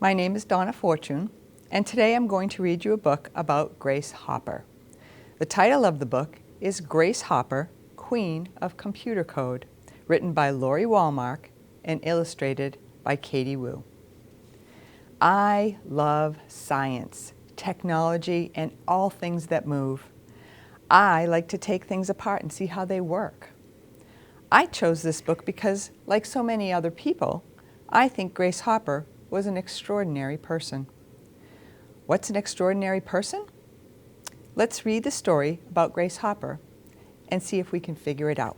My name is Donna Fortune, and today I'm going to read you a book about Grace Hopper. The title of the book is Grace Hopper, Queen of Computer Code, written by Lori Walmark and illustrated by Katie Wu. I love science, technology, and all things that move. I like to take things apart and see how they work. I chose this book because, like so many other people, I think Grace Hopper was an extraordinary person. What's an extraordinary person? Let's read the story about Grace Hopper and see if we can figure it out.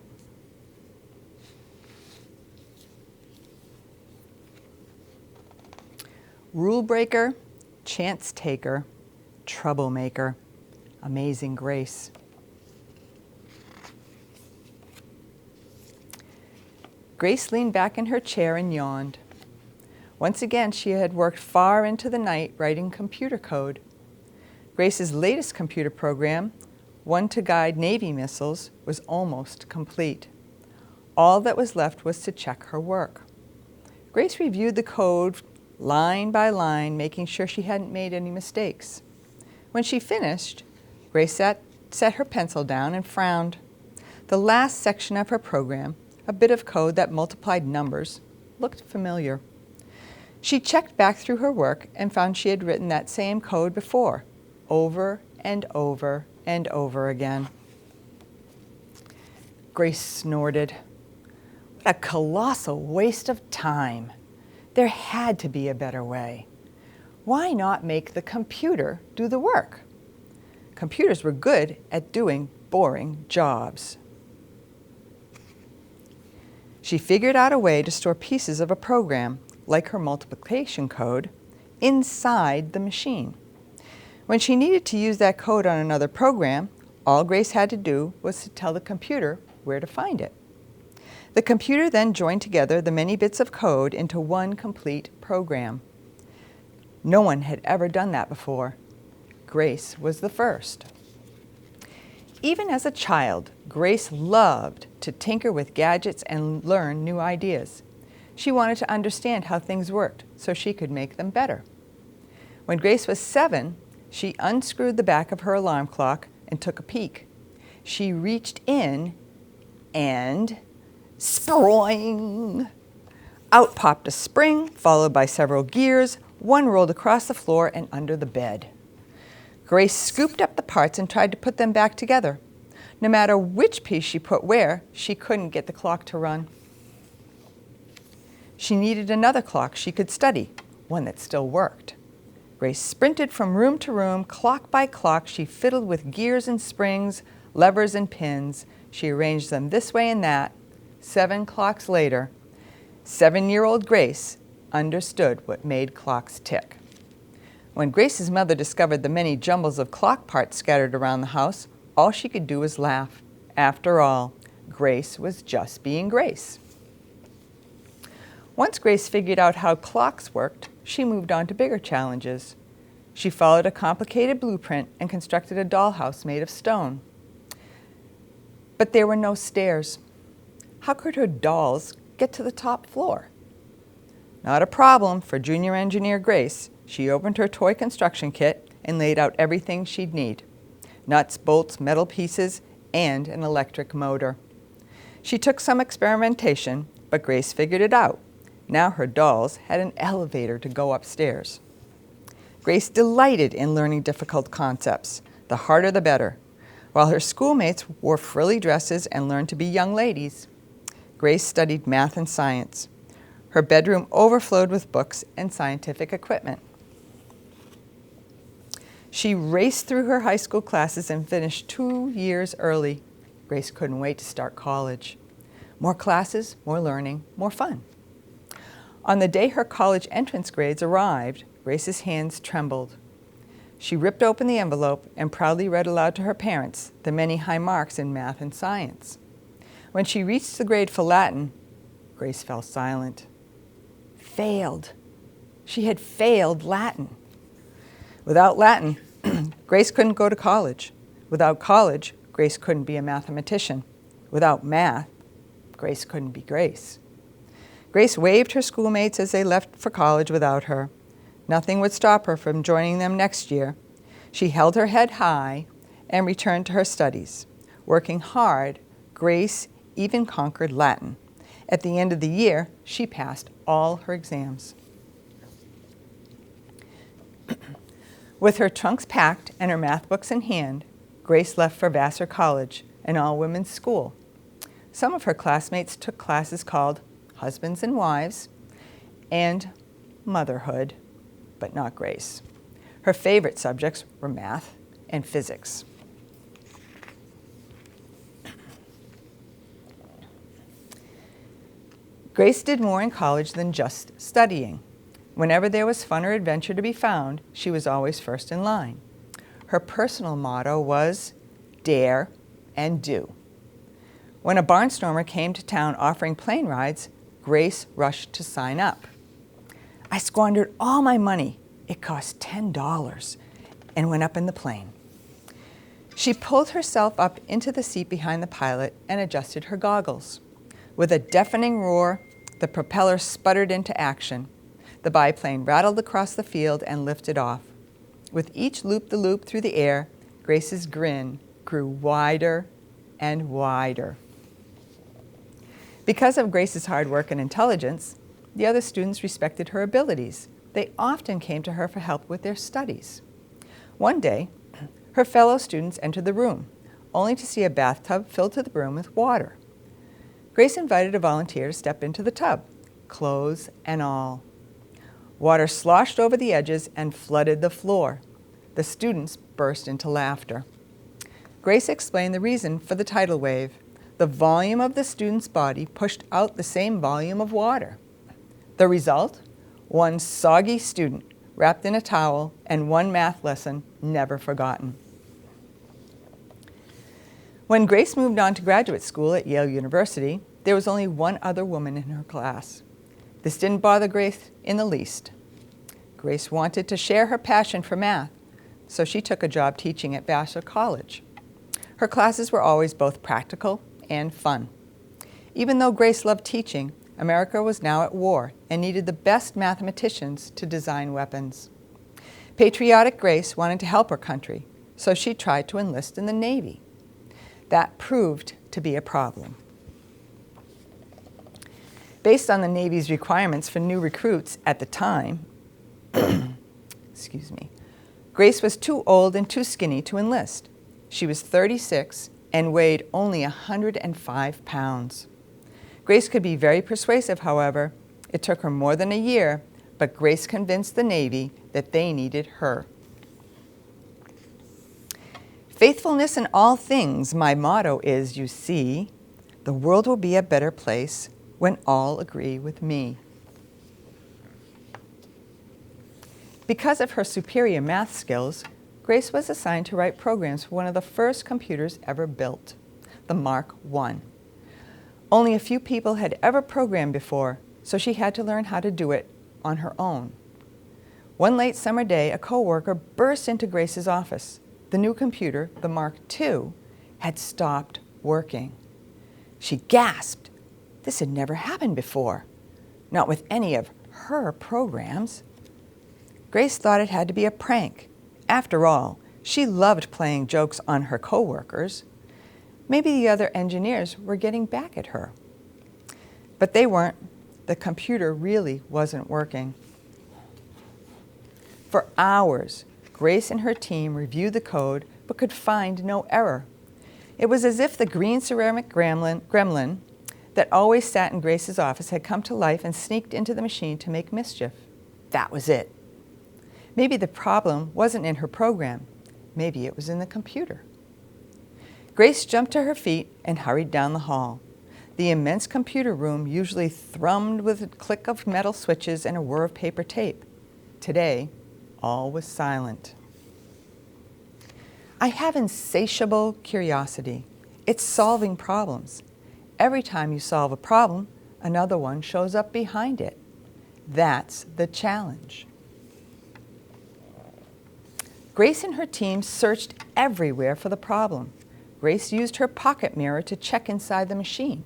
Rule breaker, chance taker, troublemaker, amazing Grace. Grace leaned back in her chair and yawned. Once again, she had worked far into the night writing computer code. Grace's latest computer program, one to guide Navy missiles, was almost complete. All that was left was to check her work. Grace reviewed the code line by line, making sure she hadn't made any mistakes. When she finished, Grace set her pencil down and frowned. The last section of her program, a bit of code that multiplied numbers, looked familiar. She checked back through her work and found she had written that same code before, over and over and over again. Grace snorted. What a colossal waste of time. There had to be a better way. Why not make the computer do the work? Computers were good at doing boring jobs. She figured out a way to store pieces of a program, like her multiplication code, inside the machine. When she needed to use that code on another program, all Grace had to do was to tell the computer where to find it. The computer then joined together the many bits of code into one complete program. No one had ever done that before. Grace was the first. Even as a child, Grace loved to tinker with gadgets and learn new ideas. She wanted to understand how things worked so she could make them better. When Grace was 7, she unscrewed the back of her alarm clock and took a peek. She reached in and spring! Out popped a spring, followed by several gears. One rolled across the floor and under the bed. Grace scooped up the parts and tried to put them back together. No matter which piece she put where, she couldn't get the clock to run. She needed another clock she could study, one that still worked. Grace sprinted from room to room, clock by clock. She fiddled with gears and springs, levers and pins. She arranged them this way and that. 7 clocks later, 7-year-old Grace understood what made clocks tick. When Grace's mother discovered the many jumbles of clock parts scattered around the house, all she could do was laugh. After all, Grace was just being Grace. Once Grace figured out how clocks worked, she moved on to bigger challenges. She followed a complicated blueprint and constructed a dollhouse made of stone. But there were no stairs. How could her dolls get to the top floor? Not a problem for junior engineer Grace. She opened her toy construction kit and laid out everything she'd need: nuts, bolts, metal pieces, and an electric motor. She took some experimentation, but Grace figured it out. Now her dolls had an elevator to go upstairs. Grace delighted in learning difficult concepts. The harder the better. While her schoolmates wore frilly dresses and learned to be young ladies, Grace studied math and science. Her bedroom overflowed with books and scientific equipment. She raced through her high school classes and finished 2 years early. Grace couldn't wait to start college. More classes, more learning, more fun. On the day her college entrance grades arrived, Grace's hands trembled. She ripped open the envelope and proudly read aloud to her parents the many high marks in math and science. When she reached the grade for Latin, Grace fell silent. Failed. She had failed Latin. Without Latin, Grace couldn't go to college. Without college, Grace couldn't be a mathematician. Without math, Grace couldn't be Grace. Grace waved her schoolmates as they left for college without her. Nothing would stop her from joining them next year. She held her head high and returned to her studies. Working hard, Grace even conquered Latin. At the end of the year, she passed all her exams. With her trunks packed and her math books in hand, Grace left for Vassar College, an all-women's school. Some of her classmates took classes called Husbands and Wives and Motherhood, but not Grace. Her favorite subjects were math and physics. Grace did more in college than just studying. Whenever there was fun or adventure to be found, she was always first in line. Her personal motto was dare and do. When a barnstormer came to town offering plane rides, Grace rushed to sign up. I squandered all my money. It cost $10 and went up in the plane. She pulled herself up into the seat behind the pilot and adjusted her goggles. With a deafening roar, the propeller sputtered into action. The biplane rattled across the field and lifted off. With each loop-the-loop through the air, Grace's grin grew wider and wider. Because of Grace's hard work and intelligence, the other students respected her abilities. They often came to her for help with their studies. One day, her fellow students entered the room, only to see a bathtub filled to the brim with water. Grace invited a volunteer to step into the tub, clothes and all. Water sloshed over the edges and flooded the floor. The students burst into laughter. Grace explained the reason for the tidal wave. The volume of the student's body pushed out the same volume of water. The result? One soggy student wrapped in a towel and one math lesson never forgotten. When Grace moved on to graduate school at Yale University, there was only one other woman in her class. This didn't bother Grace in the least. Grace wanted to share her passion for math, so she took a job teaching at Vassar College. Her classes were always both practical and fun. Even though Grace loved teaching, America was now at war and needed the best mathematicians to design weapons. Patriotic Grace wanted to help her country, so she tried to enlist in the Navy. That proved to be a problem. Based on the Navy's requirements for new recruits at the time, Grace was too old and too skinny to enlist. She was 36 and weighed only 105 pounds. Grace could be very persuasive, however. It took her more than a year, but Grace convinced the Navy that they needed her. Faithfulness in all things, my motto is, you see. The world will be a better place when all agree with me. Because of her superior math skills, Grace was assigned to write programs for one of the first computers ever built, the Mark I. Only a few people had ever programmed before, so she had to learn how to do it on her own. One late summer day, a coworker burst into Grace's office. The new computer, the Mark II, had stopped working. She gasped. This had never happened before, not with any of her programs. Grace thought it had to be a prank. After all, she loved playing jokes on her coworkers. Maybe the other engineers were getting back at her. But they weren't. The computer really wasn't working. For hours, Grace and her team reviewed the code but could find no error. It was as if the green ceramic gremlin that always sat in Grace's office had come to life and sneaked into the machine to make mischief. That was it. Maybe the problem wasn't in her program. Maybe it was in the computer. Grace jumped to her feet and hurried down the hall. The immense computer room usually thrummed with a click of metal switches and a whir of paper tape. Today, all was silent. I have insatiable curiosity. It's solving problems. Every time you solve a problem, another one shows up behind it. That's the challenge. Grace and her team searched everywhere for the problem. Grace used her pocket mirror to check inside the machine.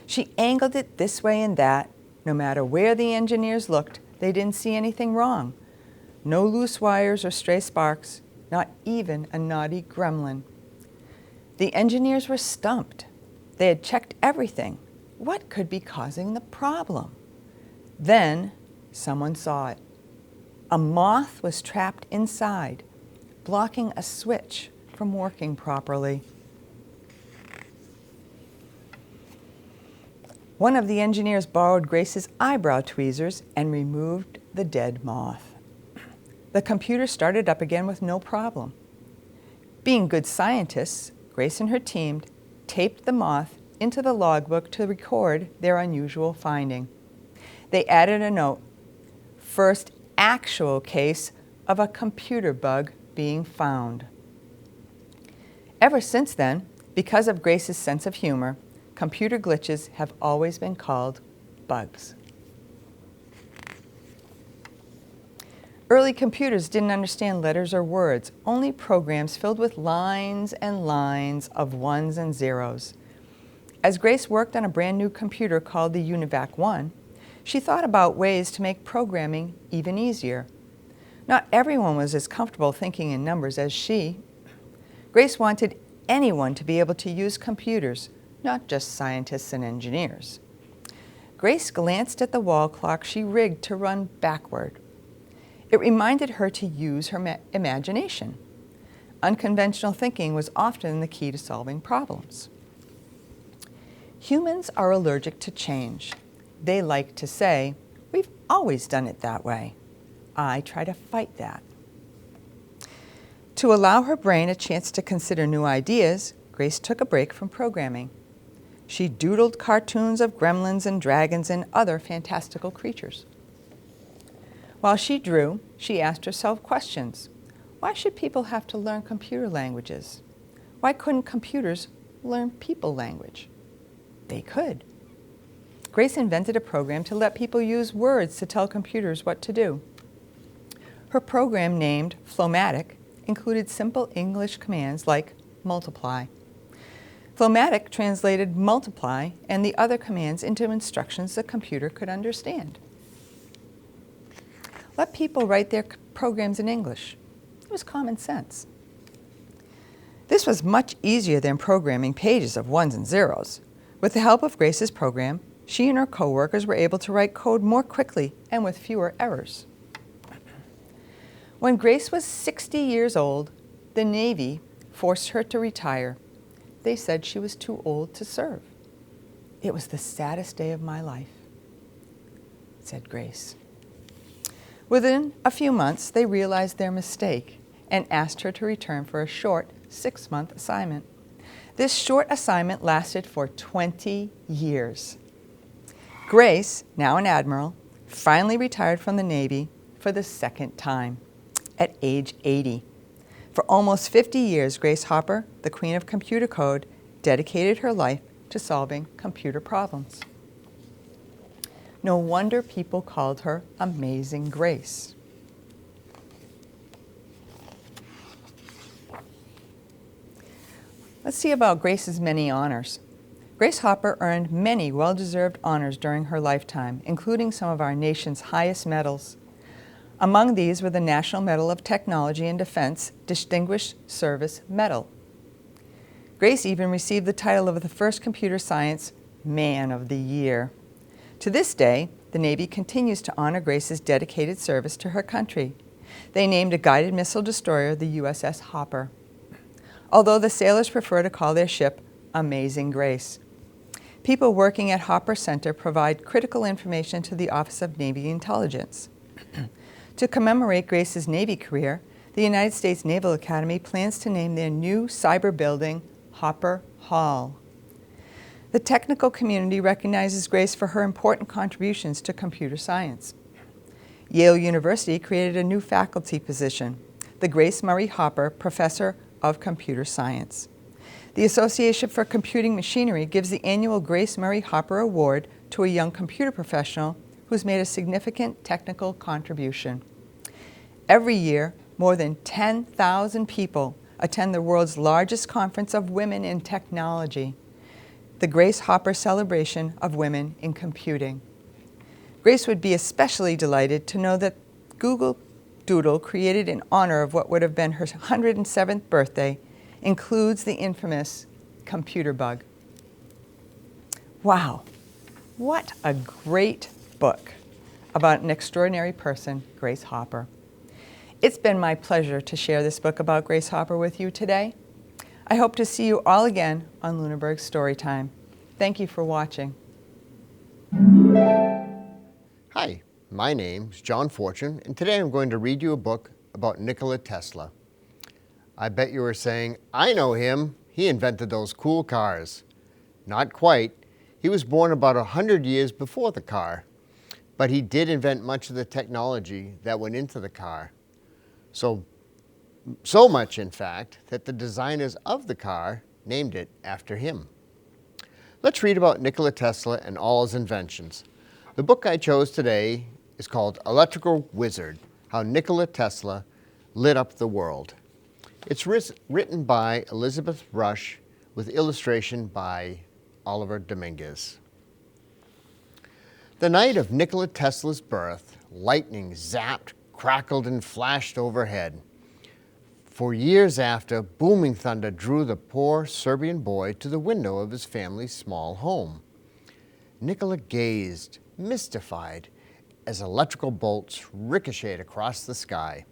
She angled it this way and that. No matter where the engineers looked, They didn't see anything wrong. No loose wires or stray sparks, not even a naughty gremlin. The engineers were stumped. They had checked everything. What could be causing the problem? Then someone saw it. A moth was trapped inside, blocking a switch from working properly. One of the engineers borrowed Grace's eyebrow tweezers and removed the dead moth. The computer started up again with no problem. Being good scientists, Grace and her team taped the moth into the logbook to record their unusual finding. They added a note, "First actual case of a computer bug being found." Ever since then, because of Grace's sense of humor, computer glitches have always been called bugs. Early computers didn't understand letters or words, only programs filled with lines and lines of ones and zeros. As Grace worked on a brand new computer called the UNIVAC 1, she thought about ways to make programming even easier. Not everyone was as comfortable thinking in numbers as she. Grace wanted anyone to be able to use computers, not just scientists and engineers. Grace glanced at the wall clock she rigged to run backward. It reminded her to use her imagination. Unconventional thinking was often the key to solving problems. Humans are allergic to change. They like to say, "We've always done it that way." I try to fight that. To allow her brain a chance to consider new ideas, Grace took a break from programming. She doodled cartoons of gremlins and dragons and other fantastical creatures. While she drew, she asked herself questions. Why should people have to learn computer languages? Why couldn't computers learn people language? They could. Grace invented a program to let people use words to tell computers what to do. Her program, named Flowmatic, included simple English commands like multiply. Flowmatic translated multiply and the other commands into instructions the computer could understand. Let people write their programs in English. It was common sense. This was much easier than programming pages of ones and zeros. With the help of Grace's program, she and her coworkers were able to write code more quickly and with fewer errors. When Grace was 60 years old, the Navy forced her to retire. They said she was too old to serve. "It was the saddest day of my life," said Grace. Within a few months, they realized their mistake and asked her to return for a short 6-month assignment. This short assignment lasted for 20 years. Grace, now an admiral, finally retired from the Navy for the second time at age 80. For almost 50 years, Grace Hopper, the queen of computer code, dedicated her life to solving computer problems. No wonder people called her Amazing Grace. Let's see about Grace's many honors. Grace Hopper earned many well-deserved honors during her lifetime, including some of our nation's highest medals. Among these were the National Medal of Technology and Defense Distinguished Service Medal. Grace even received the title of the first computer science Man of the Year. To this day, the Navy continues to honor Grace's dedicated service to her country. They named a guided missile destroyer the USS Hopper, although the sailors prefer to call their ship Amazing Grace. People working at Hopper Center provide critical information to the Office of Navy Intelligence. To commemorate Grace's Navy career, the United States Naval Academy plans to name their new cyber building Hopper Hall. The technical community recognizes Grace for her important contributions to computer science. Yale University created a new faculty position, the Grace Murray Hopper Professor of Computer Science. The Association for Computing Machinery gives the annual Grace Murray Hopper Award to a young computer professional who's made a significant technical contribution. Every year, more than 10,000 people attend the world's largest conference of women in technology, the Grace Hopper Celebration of Women in Computing. Grace would be especially delighted to know that Google Doodle, created in honor of what would have been her 107th birthday, includes the infamous computer bug. Wow, what a great book about an extraordinary person, Grace Hopper. It's been my pleasure to share this book about Grace Hopper with you today. I hope to see you all again on Lunenburg Storytime. Thank you for watching. Hi, my name's John Fortune, and today I'm going to read you a book about Nikola Tesla. I bet you were saying, I know him. He invented those cool cars. Not quite. He was born about 100 years before the car, but he did invent much of the technology that went into the car. So much, in fact, that the designers of the car named it after him. Let's read about Nikola Tesla and all his inventions. The book I chose today is called Electrical Wizard: How Nikola Tesla Lit Up the World. It's written by Elizabeth Rush with illustration by Oliver Dominguez. The night of Nikola Tesla's birth, lightning zapped, crackled, and flashed overhead. For years after, booming thunder drew the poor Serbian boy to the window of his family's small home. Nikola gazed, mystified, as electrical bolts ricocheted across the sky.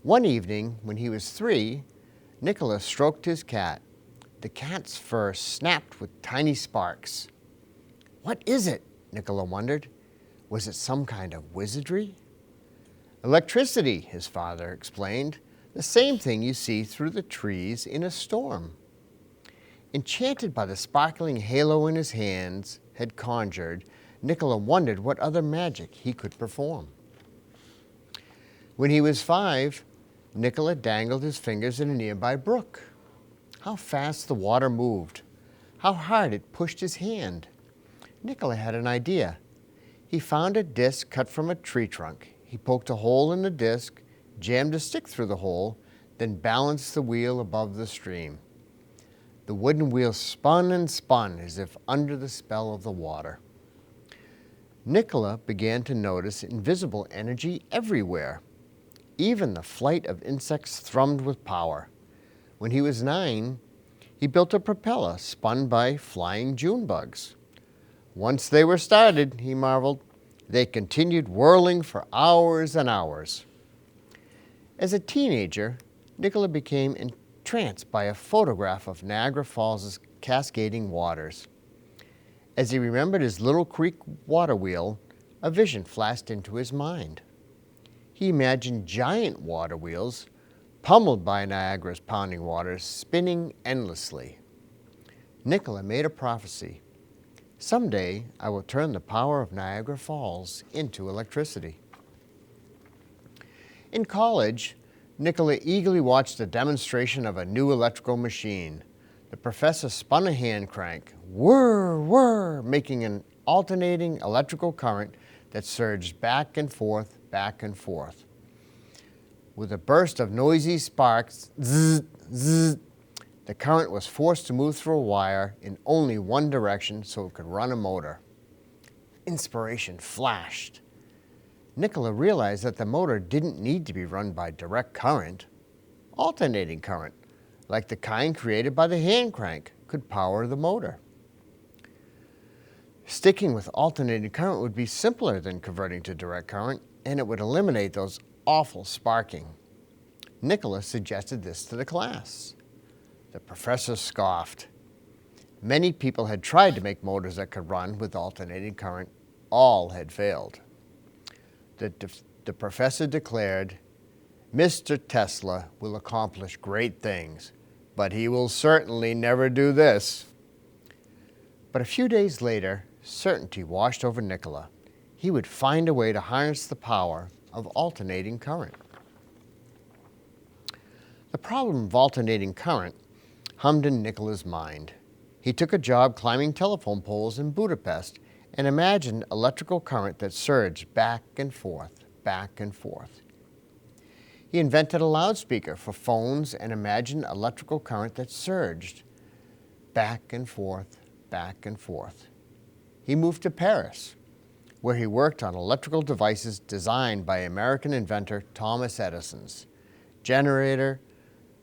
One evening, when he was 3, Nikola stroked his cat. The cat's fur snapped with tiny sparks. What is it? Nikola wondered. Was it some kind of wizardry? Electricity, his father explained. The same thing you see through the trees in a storm. Enchanted by the sparkling halo in his hands had conjured, Nikola wondered what other magic he could perform. When he was 5, Nikola dangled his fingers in a nearby brook. How fast the water moved. How hard it pushed his hand. Nikola had an idea. He found a disc cut from a tree trunk. He poked a hole in the disc, jammed a stick through the hole, then balanced the wheel above the stream. The wooden wheel spun and spun as if under the spell of the water. Nikola began to notice invisible energy everywhere. Even the flight of insects thrummed with power. When he was 9, he built a propeller spun by flying June bugs. Once they were started, he marveled, they continued whirling for hours and hours. As a teenager, Nikola became entranced by a photograph of Niagara Falls' cascading waters. As he remembered his little creek water wheel, a vision flashed into his mind. He imagined giant water wheels, pummeled by Niagara's pounding waters, spinning endlessly. Nikola made a prophecy. Someday, I will turn the power of Niagara Falls into electricity. In college, Nikola eagerly watched a demonstration of a new electrical machine. The professor spun a hand crank, whir, whir, making an alternating electrical current that surged back and forth, back and forth. With a burst of noisy sparks, zzz, zzz, the current was forced to move through a wire in only one direction so it could run a motor. Inspiration flashed. Nikola realized that the motor didn't need to be run by direct current. Alternating current, like the kind created by the hand crank, could power the motor. Sticking with alternating current would be simpler than converting to direct current, and it would eliminate those awful sparking. Nikola suggested this to the class. The professor scoffed. Many people had tried to make motors that could run with alternating current. All had failed. The professor declared, Mr. Tesla will accomplish great things, but he will certainly never do this. But a few days later, certainty washed over Nikola. He would find a way to harness the power of alternating current. The problem of alternating current hummed in Nikola's mind. He took a job climbing telephone poles in Budapest and imagined electrical current that surged back and forth, back and forth. He invented a loudspeaker for phones and imagined electrical current that surged back and forth, back and forth. He moved to Paris, where he worked on electrical devices designed by American inventor Thomas Edison's generator,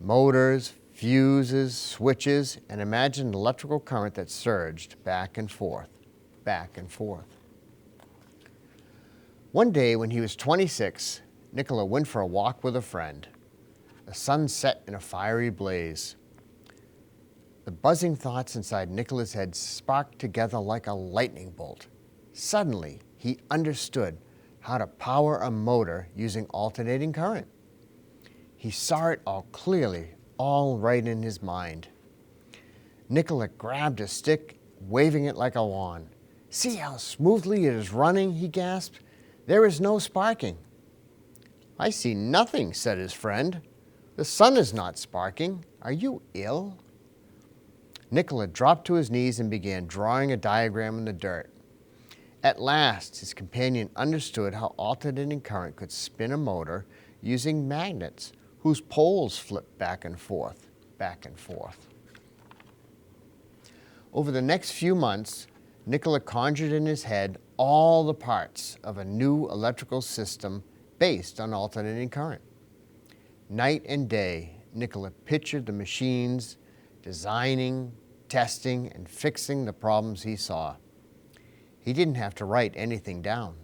motors, fuses, switches, and imagined electrical current that surged back and forth, back and forth. One day when he was 26, Nokola went for a walk with a friend. The sun set in a fiery blaze. The buzzing thoughts inside Nokola's head sparked together like a lightning bolt. Suddenly, he understood how to power a motor using alternating current. He saw it all clearly, all right in his mind. Nokola grabbed a stick, waving it like a wand. "See how smoothly it is running," he gasped. "There is no sparking." "I see nothing," said his friend. "The sun is not sparking. Are you ill?" Nokola dropped to his knees and began drawing a diagram in the dirt. At last, his companion understood how alternating current could spin a motor using magnets whose poles flipped back and forth, back and forth. Over the next few months, Nokola conjured in his head all the parts of a new electrical system based on alternating current. Night and day, Nokola pictured the machines, designing, testing, and fixing the problems he saw. He didn't have to write anything down.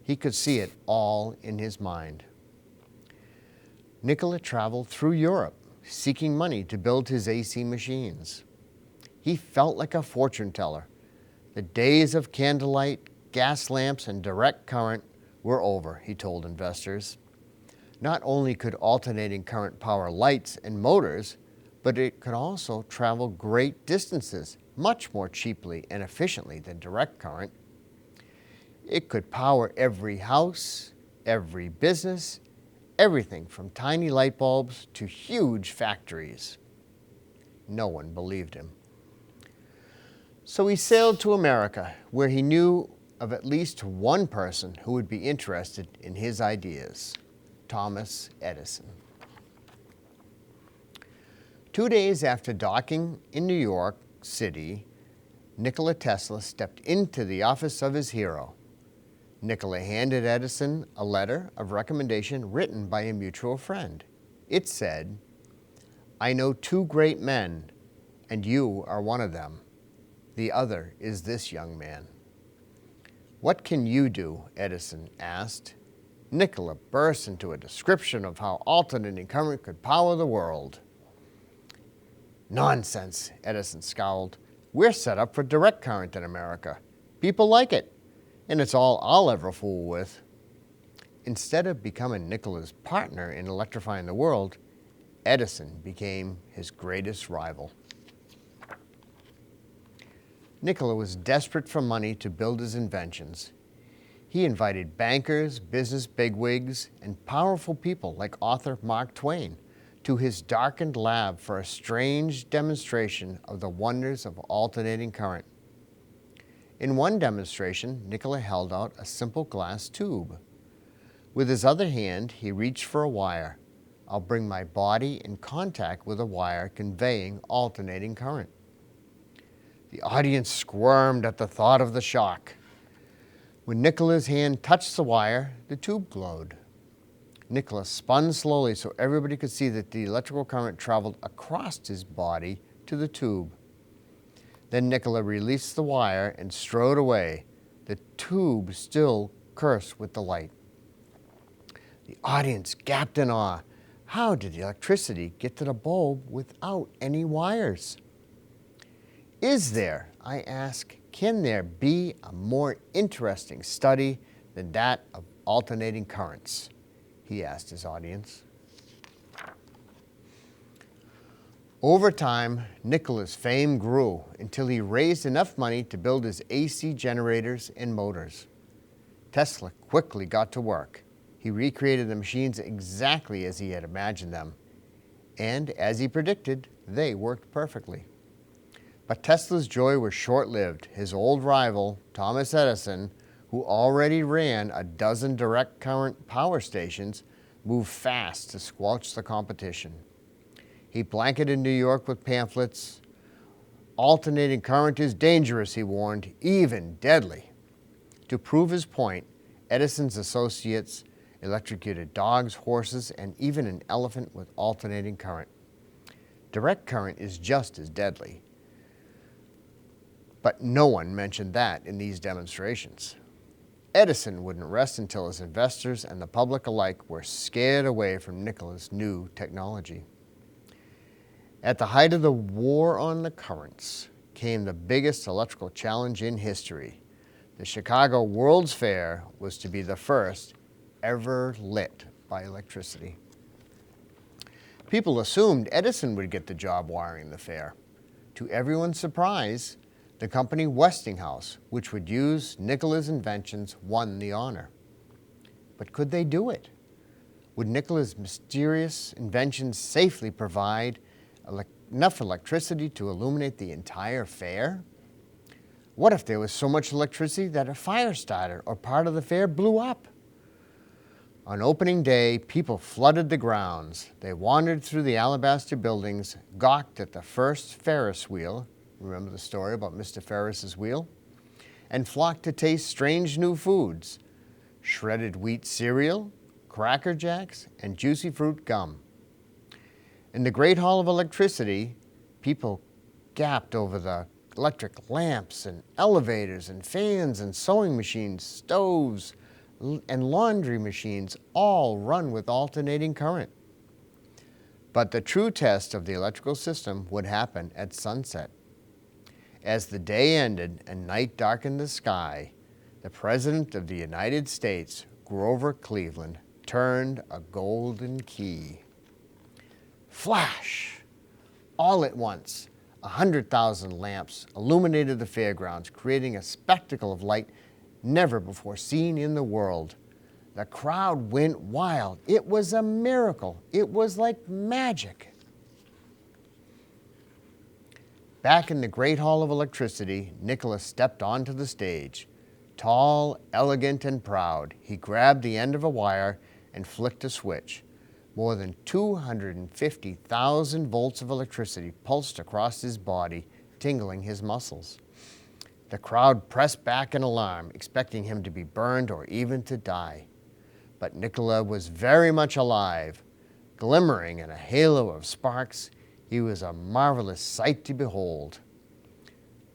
He could see it all in his mind. Nokola traveled through Europe, seeking money to build his AC machines. He felt like a fortune teller. The days of candlelight, gas lamps, and direct current were over, he told investors. Not only could alternating current power lights and motors, but it could also travel great distances, much more cheaply and efficiently than direct current. It could power every house, every business, everything from tiny light bulbs to huge factories. No one believed him. So he sailed to America, where he knew of at least one person who would be interested in his ideas: Thomas Edison. 2 days after docking in New York City, Nikola Tesla stepped into the office of his hero. Nikola handed Edison a letter of recommendation written by a mutual friend. It said, "I know two great men, and you are one of them. The other is this young man." "What can you do?" Edison asked. Nikola burst into a description of how alternating current could power the world. "Nonsense," Edison scowled. "We're set up for direct current in America. People like it, and it's all I'll ever fool with." Instead of becoming Nikola's partner in electrifying the world, Edison became his greatest rival. Nikola was desperate for money to build his inventions. He invited bankers, business bigwigs, and powerful people like author Mark Twain to his darkened lab for a strange demonstration of the wonders of alternating current. In one demonstration, Nikola held out a simple glass tube. With his other hand, he reached for a wire. "I'll bring my body in contact with a wire conveying alternating current." The audience squirmed at the thought of the shock. When Nikola's hand touched the wire, the tube glowed. Nikola spun slowly so everybody could see that the electrical current traveled across his body to the tube. Then Nikola released the wire and strode away, the tube still cursed with the light. The audience gaped in awe. How did the electricity get to the bulb without any wires? Is there, I ask, can there be a more interesting study than that of alternating currents? He asked his audience. Over time, Nikola's fame grew until he raised enough money to build his AC generators and motors. Tesla quickly got to work. He recreated the machines exactly as he had imagined them. And as he predicted, they worked perfectly. But Tesla's joy was short-lived. His old rival, Thomas Edison, who already ran a dozen direct current power stations, moved fast to squelch the competition. He blanketed New York with pamphlets. "Alternating current is dangerous," he warned, "even deadly." To prove his point, Edison's associates electrocuted dogs, horses, and even an elephant with alternating current. Direct current is just as deadly. But no one mentioned that in these demonstrations. Edison wouldn't rest until his investors and the public alike were scared away from Nikola's new technology. At the height of the war on the currents came the biggest electrical challenge in history. The Chicago World's Fair was to be the first ever lit by electricity. People assumed Edison would get the job wiring the fair. To everyone's surprise, the company Westinghouse, which would use Nikola's inventions, won the honor. But could they do it? Would Nikola's mysterious inventions safely provide enough electricity to illuminate the entire fair? What if there was so much electricity that a fire started or part of the fair blew up? On opening day, people flooded the grounds. They wandered through the alabaster buildings, gawked at the first Ferris wheel, remember the story about Mr. Ferris's wheel? And flocked to taste strange new foods, shredded wheat cereal, Cracker Jacks, and juicy fruit gum. In the Great Hall of Electricity, people gaped over the electric lamps and elevators and fans and sewing machines, stoves, and laundry machines, all run with alternating current. But the true test of the electrical system would happen at sunset. As the day ended and night darkened the sky, the President of the United States, Grover Cleveland, turned a golden key. Flash! All at once, 100,000 lamps illuminated the fairgrounds, creating a spectacle of light never before seen in the world. The crowd went wild. It was a miracle. It was like magic. Back in the Great Hall of Electricity, Nikola stepped onto the stage. Tall, elegant, and proud, he grabbed the end of a wire and flicked a switch. More than 250,000 volts of electricity pulsed across his body, tingling his muscles. The crowd pressed back in alarm, expecting him to be burned or even to die. But Nikola was very much alive. Glimmering in a halo of sparks, he was a marvelous sight to behold.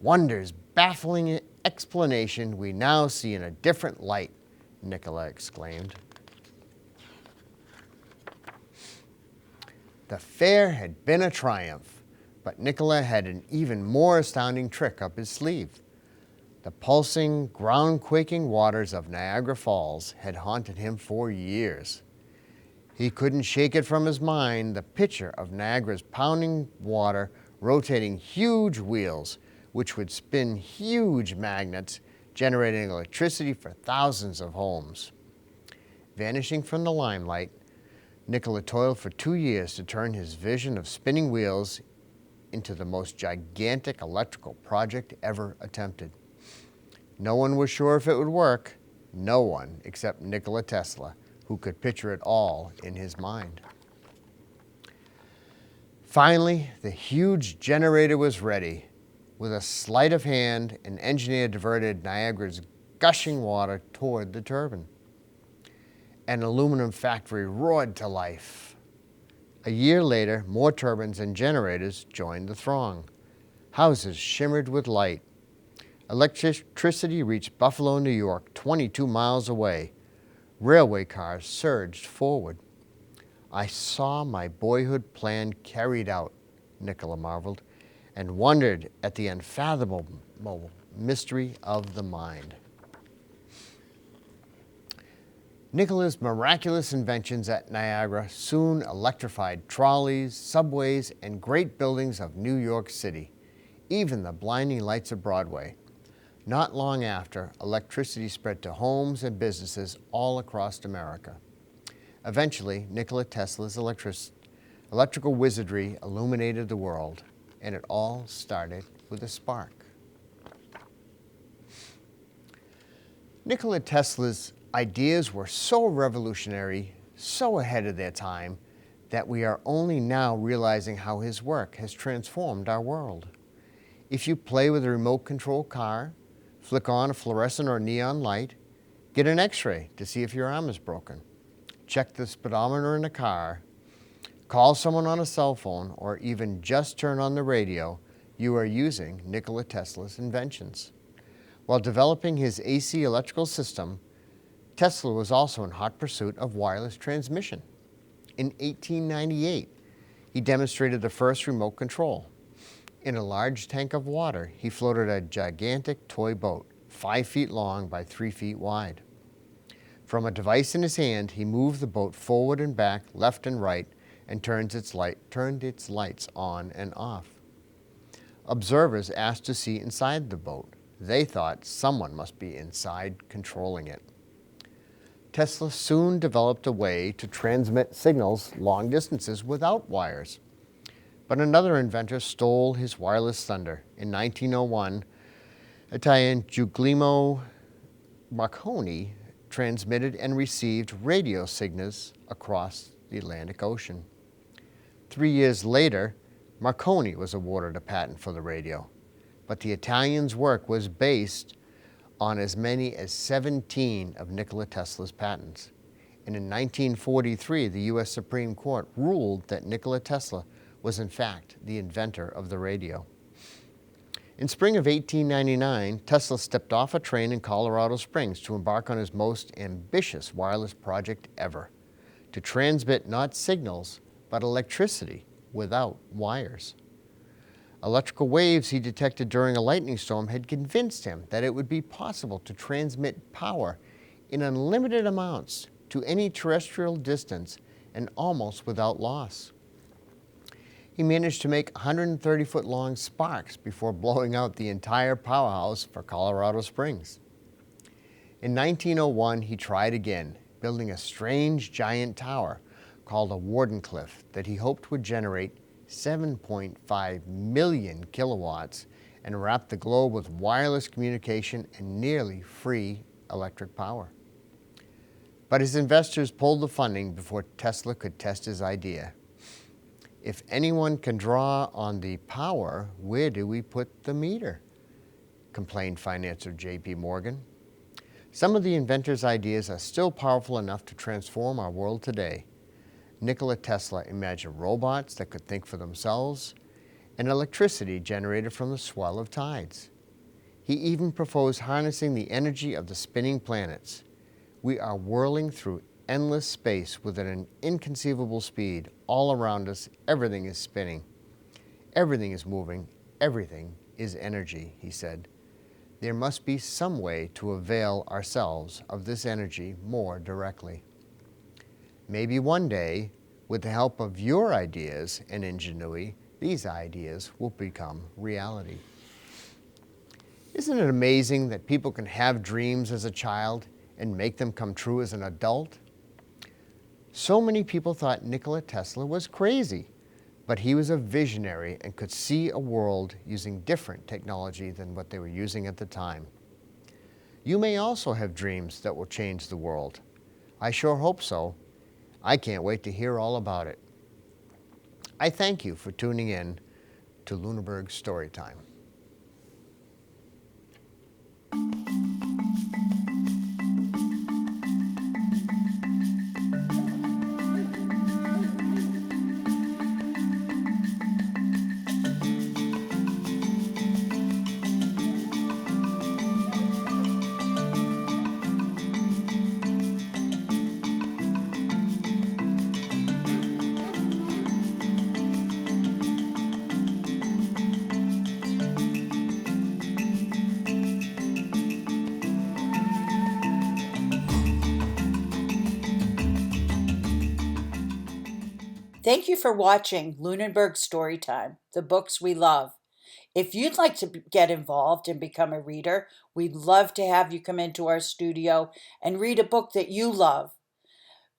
Wonder's baffling explanation we now see in a different light, Nikola exclaimed. The fair had been a triumph, but Nikola had an even more astounding trick up his sleeve. The pulsing, ground-quaking waters of Niagara Falls had haunted him for years. He couldn't shake it from his mind, the picture of Niagara's pounding water rotating huge wheels, which would spin huge magnets, generating electricity for thousands of homes. Vanishing from the limelight, Nikola toiled for 2 years to turn his vision of spinning wheels into the most gigantic electrical project ever attempted. No one was sure if it would work. No one except Nikola Tesla, who could picture it all in his mind. Finally, the huge generator was ready. With a sleight of hand, an engineer diverted Niagara's gushing water toward the turbine. An aluminum factory roared to life. A year later, more turbines and generators joined the throng. Houses shimmered with light. Electricity reached Buffalo, New York, 22 miles away. Railway cars surged forward. I saw my boyhood plan carried out, Nikola marveled, and wondered at the unfathomable mystery of the mind. Nikola's miraculous inventions at Niagara soon electrified trolleys, subways, and great buildings of New York City, even the blinding lights of Broadway. Not long after, electricity spread to homes and businesses all across America. Eventually, Nikola Tesla's electrical wizardry illuminated the world, and it all started with a spark. Nikola Tesla's ideas were so revolutionary, so ahead of their time, that we are only now realizing how his work has transformed our world. If you play with a remote control car, flick on a fluorescent or neon light, get an x-ray to see if your arm is broken, check the speedometer in a car, call someone on a cell phone, or even just turn on the radio, you are using Nikola Tesla's inventions. While developing his AC electrical system, Tesla was also in hot pursuit of wireless transmission. In 1898, he demonstrated the first remote control. In a large tank of water, he floated a gigantic toy boat, 5 feet long by 3 feet wide. From a device in his hand, he moved the boat forward and back, left and right, and turned its lights on and off. Observers asked to see inside the boat. They thought someone must be inside controlling it. Tesla soon developed a way to transmit signals long distances without wires. But another inventor stole his wireless thunder. In 1901, Italian Guglielmo Marconi transmitted and received radio signals across the Atlantic Ocean. 3 years later, Marconi was awarded a patent for the radio. But the Italian's work was based on as many as 17 of Nikola Tesla's patents. And in 1943, the U.S. Supreme Court ruled that Nikola Tesla was in fact the inventor of the radio. In spring of 1899, Tesla stepped off a train in Colorado Springs to embark on his most ambitious wireless project ever, to transmit not signals, but electricity without wires. Electrical waves he detected during a lightning storm had convinced him that it would be possible to transmit power in unlimited amounts to any terrestrial distance and almost without loss. He managed to make 130-foot-long sparks before blowing out the entire powerhouse for Colorado Springs. In 1901, he tried again, building a strange giant tower called a Wardenclyffe that he hoped would generate 7.5 million kilowatts and wrap the globe with wireless communication and nearly free electric power. But his investors pulled the funding before Tesla could test his idea. If anyone can draw on the power, where do we put the meter? Complained financier J.P. Morgan. Some of the inventor's ideas are still powerful enough to transform our world today. Nikola Tesla imagined robots that could think for themselves and electricity generated from the swell of tides. He even proposed harnessing the energy of the spinning planets. We are whirling through endless space with an inconceivable speed. All around us, everything is spinning. Everything is moving. Everything is energy, he said. There must be some way to avail ourselves of this energy more directly. Maybe one day, with the help of your ideas and ingenuity, these ideas will become reality. Isn't it amazing that people can have dreams as a child and make them come true as an adult? So many people thought Nikola Tesla was crazy, but he was a visionary and could see a world using different technology than what they were using at the time. You may also have dreams that will change the world. I sure hope so. I can't wait to hear all about it. I thank you for tuning in to Lunenburg Storytime. Thank you for watching Lunenburg Storytime, the books we love. If you'd like to get involved and become a reader, we'd love to have you come into our studio and read a book that you love.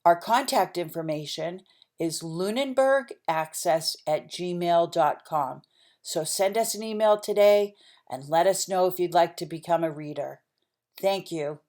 Our contact information is lunenburgaccess@gmail.com. So send us an email today and let us know if you'd like to become a reader. Thank you.